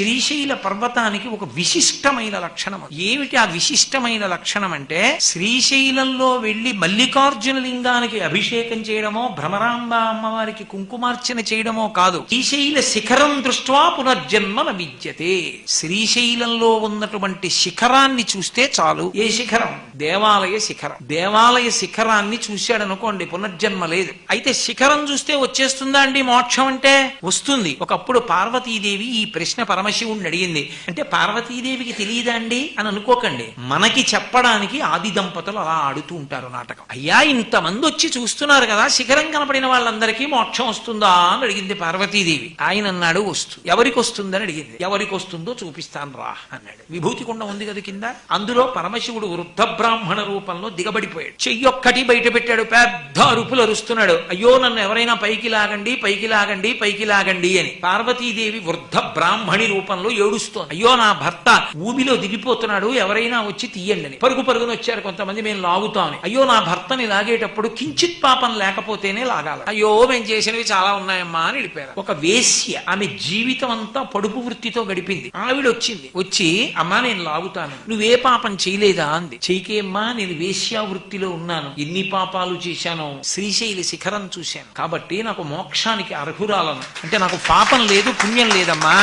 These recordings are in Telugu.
శ్రీశైల పర్వతానికి ఒక విశిష్టమైన లక్షణం. ఏమిటి ఆ విశిష్టమైన లక్షణం అంటే, శ్రీశైలంలో వెళ్లి మల్లికార్జున లింగానికి అభిషేకం చేయడమో, భ్రమరాంబ అమ్మవారికి కుంకుమార్చన చేయడమో కాదు. శ్రీశైల శిఖరం దృష్ట్వా పునర్జన్మ న విద్యతే. శ్రీశైలంలో ఉన్నటువంటి శిఖరాన్ని చూస్తే చాలు. ఏ శిఖరం? దేవాలయ శిఖరం. దేవాలయ శిఖరాన్ని చూశాడనుకోండి, పునర్జన్మ లేదు. అయితే శిఖరం చూస్తే వచ్చేస్తుందా అండి మోక్షం అంటే? వస్తుంది. ఒకప్పుడు పార్వతీదేవి ఈ ప్రశ్న పరమశివుణ్ణి అడిగింది. అంటే పార్వతీదేవికి తెలియదా అండి అని అనుకోకండి. మనకి చెప్పడానికి ఆది దంపతులు అలా ఆడుతూ ఉంటారు నాటకం. అయ్యా, ఇంతమంది వచ్చి చూస్తున్నారు కదా, శిఖరం కనపడిన వాళ్ళందరికీ మోక్షం వస్తుందా అని అడిగింది పార్వతీదేవి. ఆయన అన్నాడు వస్తుంది. ఎవరికి వస్తుందని అడిగింది. ఎవరికి వస్తుందో చూపిస్తాను రా అన్నాడు. విభూతి కుండ ఉంది కదా కింద, అందులో పరమశివుడు వృద్ధ బ్రాహ్మణ రూపంలో దిగబడిపోయాడు. చెయ్యొక్కటి బయట పెట్టాడు. పెద్ద అరుపులు అరుస్తున్నాడు. అయ్యో, నన్ను ఎవరైనా పైకి లాగండి, పైకి లాగండి, పైకి లాగండి అని. పార్వతీదేవి వృద్ధ బ్రాహ్మణి రూపంలో ఏడుస్తోంది. అయ్యో, నా భర్త ఊబిలో దిగిపోతున్నాడు, ఎవరైనా వచ్చి తీయండి అని. పరుగు పరుగున వచ్చారు కొంతమంది, మేము లాగుతామని. అయ్యో, నా భర్తని లాగేటప్పుడు కించిత్ పాపం లేకపోతేనే లాగాలి. అయ్యో, మేము చేసినవి చాలా ఉన్నాయమ్మా అని వెళ్ళిపోయారు. ఒక వేశ్య, ఆమె జీవితం అంతా పడుపు వృత్తితో గడిపింది. ఆవిడ వచ్చింది. వచ్చి, అమ్మా నేను లాగుతాను, నువ్వే పాపం చేయలేదా అంది. చేయకేమ్మా, నేను వేశ్యా వృత్తిలో ఉన్నాను, ఎన్ని పాపాలు చేశానో, శ్రీశైల శిఖరం చూశాను కాబట్టి నాకు మోక్షానికి అర్హురాలను. అంటే నాకు పాపం లేదు, పుణ్యం లేదమ్మా.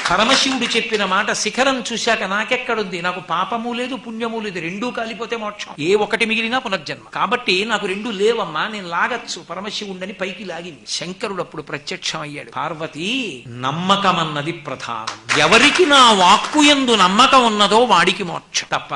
పరమశివుడు చెప్పిన మాట, శిఖరం చూశాక నాకెక్కడుంది? నాకు పాపము లేదు, పుణ్యము లేదు, రెండూ కాలిపోతే మోక్షం. ఏ ఒకటి మిగిలినా పునర్జన్మ. కాబట్టి నాకు రెండు లేవమ్మా, నేను లాగచ్చు పరమశివుడని పైకి లాగింది. శంకరుడు అప్పుడు ప్రత్యక్షం అయ్యాడు. పార్వతి, నమ్మకం అన్నది ప్రధానం. ఎవరికి నా వాక్కు యందు నమ్మకం ఉన్నదో వాడికి మోక్షం తప్ప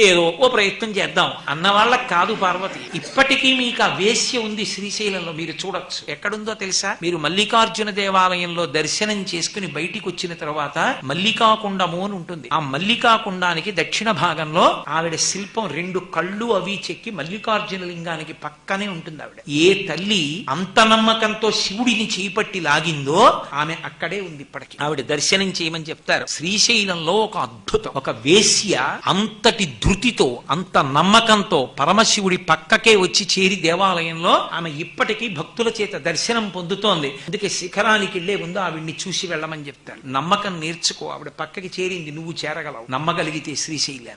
ఏదో ఓ ప్రయత్నం చేద్దాం అన్న వాళ్ళకి కాదు పార్వతి. ఇప్పటికీ మీకు ఆ వేశ్య ఉంది శ్రీశైలంలో, మీరు చూడొచ్చు. ఎక్కడుందో తెలుసా? మీరు మల్లికార్జున దేవాలయంలో దర్శనం చేసుకుని బయటికి వచ్చిన తర్వాత మల్లికాకుండము అని ఉంటుంది. ఆ మల్లికాకుండానికి దక్షిణ భాగంలో ఆవిడ శిల్పం, రెండు కళ్ళు అవి చెక్కి మల్లికార్జున లింగానికి పక్కనే ఉంటుంది ఆవిడ. ఏ తల్లి అంత నమ్మకంతో శివుడిని చేపట్టి లాగిందో ఆమె అక్కడే ఉంది ఇప్పటికీ. ఆవిడ దర్శనం చేయమని చెప్తారు. శ్రీశైలంలో ఒక అద్భుతం, ఒక వేశ్య అంతటి ధృతితో, అంత నమ్మకంతో పరమశివుడి పక్కకే వచ్చి చేరి దేవాలయంలో ఆమె ఇప్పటికీ భక్తుల చేత దర్శనం పొందుతోంది. అందుకే శిఖరానికి వెళ్లే ముందు ఆవిడ్ని చూసి వెళ్ళమని చెప్తారు. నమ్మకం నేర్చుకో. ఆవిడ పక్కకి చేరింది, నువ్వు చేరగలవు నమ్మగలిగితే శ్రీశైలం.